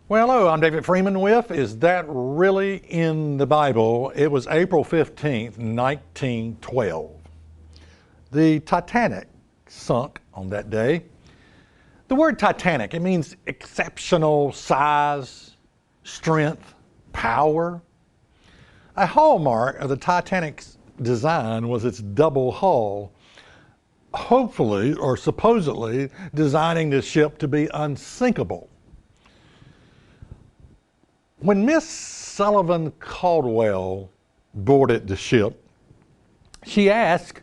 Well, hello, I'm David Freeman with Is That Really in the Bible? It was April 15th, 1912. The Titanic sunk on that day. The word Titanic, it means exceptional size, strength, power. A hallmark of the Titanic's design was its double hull, hopefully or supposedly designing the ship to be unsinkable. When Miss Sullivan Caldwell boarded the ship, she asked,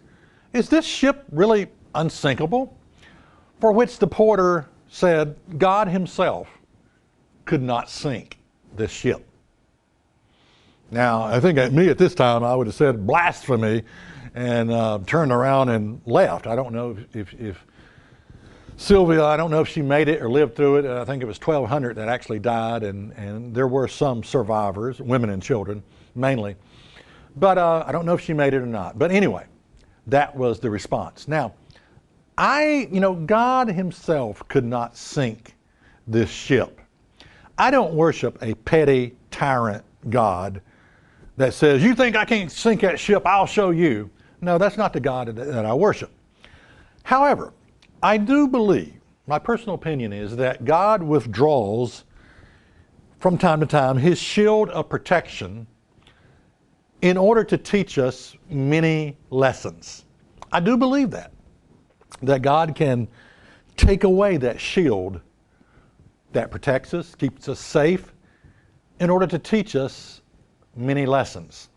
"Is this ship really unsinkable?" For which the porter said, God himself could not sink this ship. Now, I think at me at this time, I would have said blasphemy and turned around and left. I don't know if Sylvia, I don't know if she made it or lived through it. I think it was 1,200 that actually died, and there were some survivors, women and children mainly. But I don't know if she made it or not. But anyway, that was the response. Now, God himself could not sink this ship. I don't worship a petty tyrant God that says, you think I can't sink that ship, I'll show you. No, that's not the God that I worship. However, I do believe, my personal opinion is that God withdraws from time to time his shield of protection in order to teach us many lessons. I do believe that God can take away that shield that protects us, keeps us safe, in order to teach us many lessons.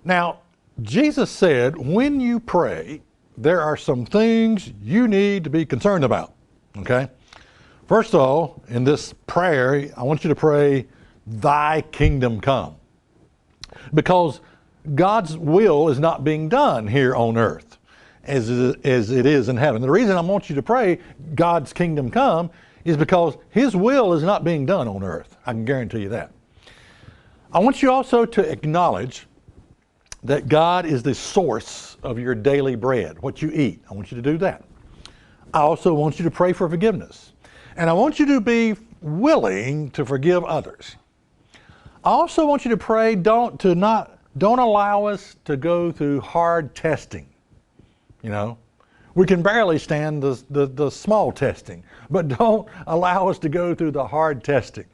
Now, Jesus said, when you pray, there are some things you need to be concerned about, okay? First of all, in this prayer, I want you to pray, thy kingdom come. Because God's will is not being done here on earth as it is in heaven. The reason I want you to pray, God's kingdom come, is because his will is not being done on earth. I can guarantee you that. I want you also to acknowledge that God is the source of your daily bread, what you eat. I want you to do that. I also want you to pray for forgiveness. And I want you to be willing to forgive others. I also want you to pray, don't allow us to go through hard testing. We can barely stand the small testing, but don't allow us to go through the hard testing.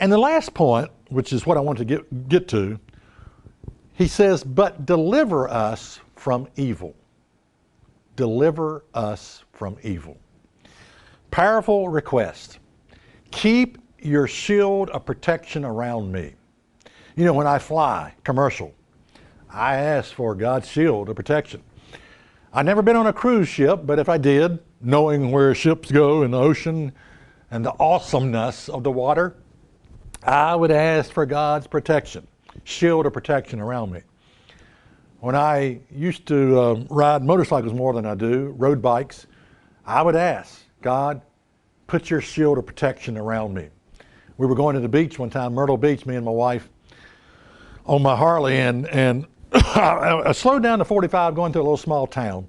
And the last point, which is what I want to get to, he says, but deliver us from evil. Deliver us from evil. Powerful request. Keep your shield of protection around me. When I fly commercial, I ask for God's shield of protection. I've never been on a cruise ship, but if I did, knowing where ships go in the ocean and the awesomeness of the water, I would ask for God's protection. Shield of protection around me. When I used to ride motorcycles more than I do, road bikes, I would ask, God, put your shield of protection around me. We were going to the beach one time, Myrtle Beach, me and my wife, on my Harley, and I slowed down to 45 going through a little small town.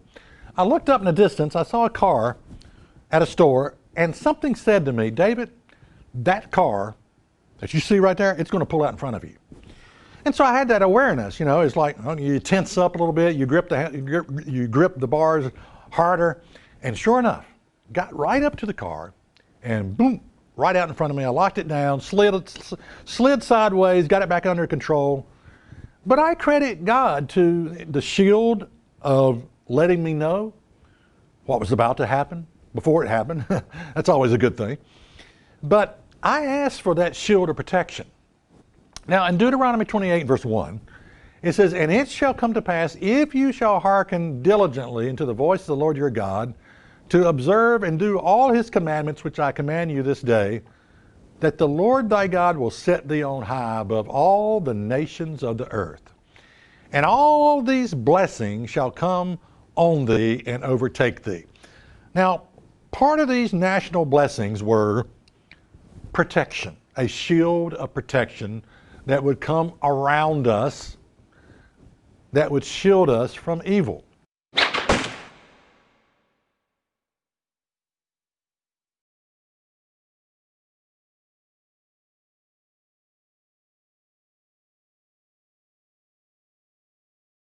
I looked up in the distance, I saw a car at a store, and something said to me, David, that car that you see right there, it's going to pull out in front of you. And so I had that awareness, it's like you tense up a little bit, you grip the bars harder, and sure enough, got right up to the car, and boom, right out in front of me. I locked it down, slid sideways, got it back under control. But I credit God to the shield of letting me know what was about to happen before it happened. That's always a good thing. But I asked for that shield of protection. Now, in Deuteronomy 28, verse 1, it says, and it shall come to pass, if you shall hearken diligently unto the voice of the Lord your God, to observe and do all his commandments which I command you this day, that the Lord thy God will set thee on high above all the nations of the earth. And all these blessings shall come on thee and overtake thee. Now, part of these national blessings were protection, a shield of protection that would come around us, that would shield us from evil.